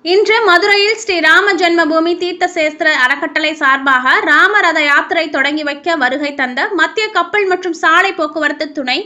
இன்று மதுரையில் ஸ்ரீ ராம ஜென்மபூமி தீர்த்த சேஸ்திர அறக்கட்டளை சார்பாக ராம ரத யாத்திரை தொடங்கி வைக்க வருகை தந்த மத்திய கப்பல் மற்றும் சாலை போக்குவரத்து துணை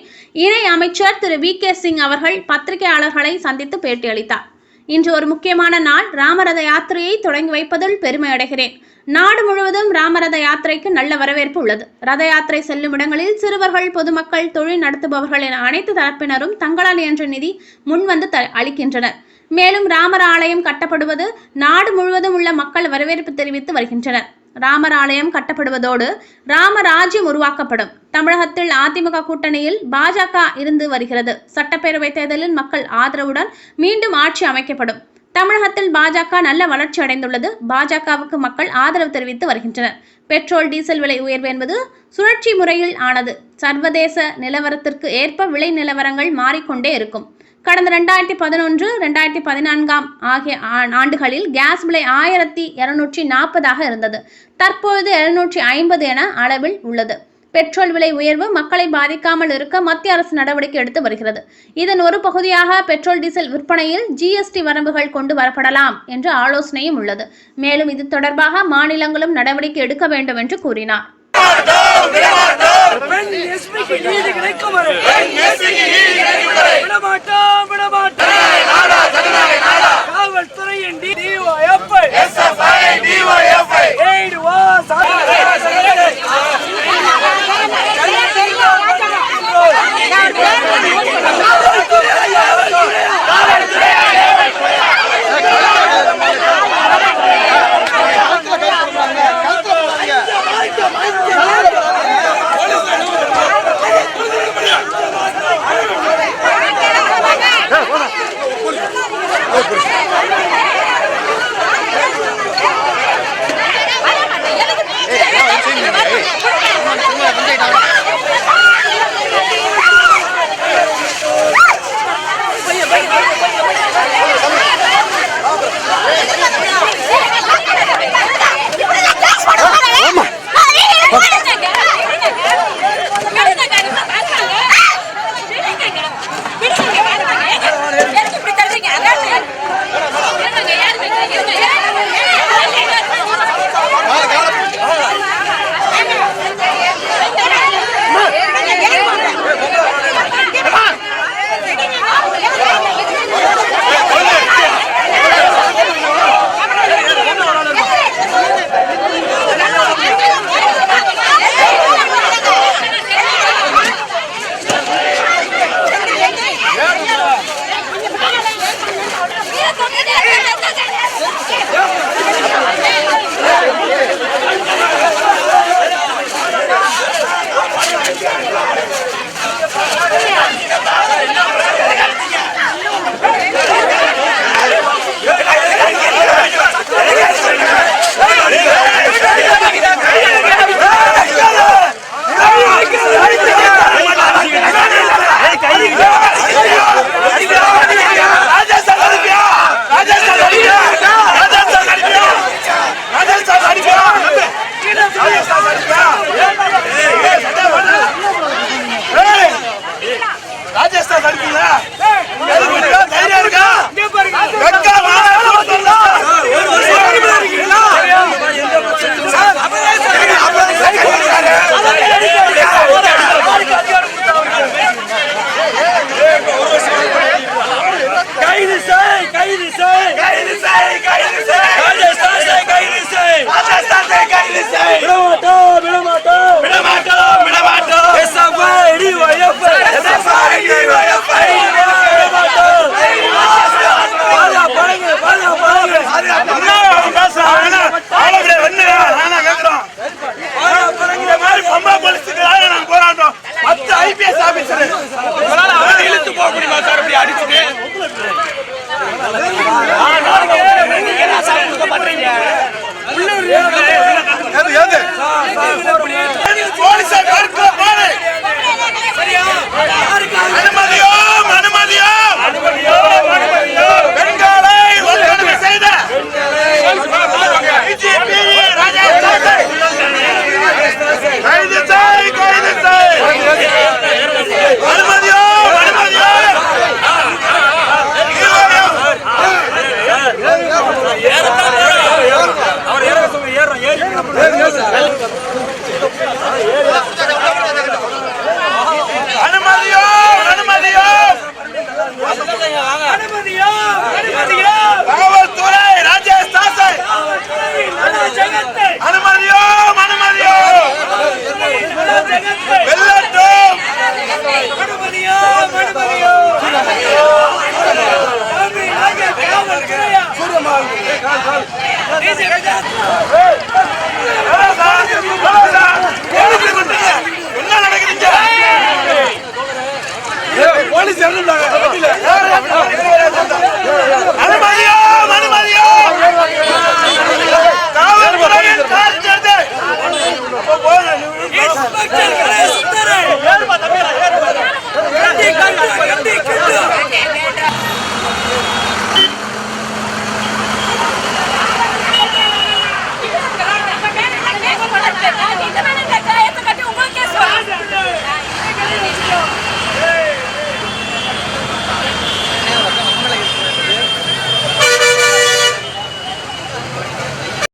இணை அமைச்சர் திரு வி.கே. சிங் அவர்கள் பத்திரிகையாளர்களை சந்தித்து பேட்டியளித்தார். இன்று ஒரு முக்கியமான நாள். ராமரத யாத்திரையை தொடங்கி வைப்பதில் பெருமை அடைகிறேன். நாடு முழுவதும் ராமரத யாத்திரைக்கு நல்ல வரவேற்பு உள்ளது. ரத யாத்திரை செல்லும் இடங்களில் சிறுவர்கள், பொதுமக்கள், தொழில் நடத்துபவர்கள் என அனைத்து தரப்பினரும் தங்களால் இயன்ற நிதி முன்வந்து அளிக்கின்றனர். மேலும் ராமர் ஆலயம் கட்டப்படுவது நாடு முழுவதும் உள்ள மக்கள் வரவேற்பு தெரிவித்து வருகின்றனர். ராமர் ஆலயம் கட்டப்படுவதோடு ராமராஜ்யம் உருவாக்கப்படும். தமிழகத்தில் அதிமுக கூட்டணியில் பாஜக இருந்து வருகிறது. சட்டப்பேரவை தேர்தலில் மக்கள் ஆதரவுடன் மீண்டும் ஆட்சி அமைக்கப்படும். தமிழகத்தில் பாஜக நல்ல வளர்ச்சி அடைந்துள்ளது. பாஜகவுக்கு மக்கள் ஆதரவு தெரிவித்து வருகின்றனர். பெட்ரோல், டீசல் விலை உயர்வு என்பது சுழற்சி முறையில் ஆனது. சர்வதேச நிலவரத்திற்கு ஏற்ப விலை நிலவரங்கள் மாறிக்கொண்டே இருக்கும். கடந்த 2011, 2014 ஆகிய ஆண்டுகளில் கேஸ் விலை 1240 இருந்தது. தற்பொழுது 750 என அளவில் உள்ளது. பெட்ரோல் விலை உயர்வு மக்களை பாதிக்காமல் இருக்க மத்திய அரசு நடவடிக்கை எடுத்து வருகிறது. இதன் ஒரு பகுதியாக பெட்ரோல், டீசல் விற்பனையில் GST வரம்புகள் கொண்டு வரப்படலாம் என்ற ஆலோசனையும் உள்ளது. மேலும் இது தொடர்பாக மாநிலங்களும் நடவடிக்கை எடுக்க வேண்டும் என்று கூறினார். போலீசார்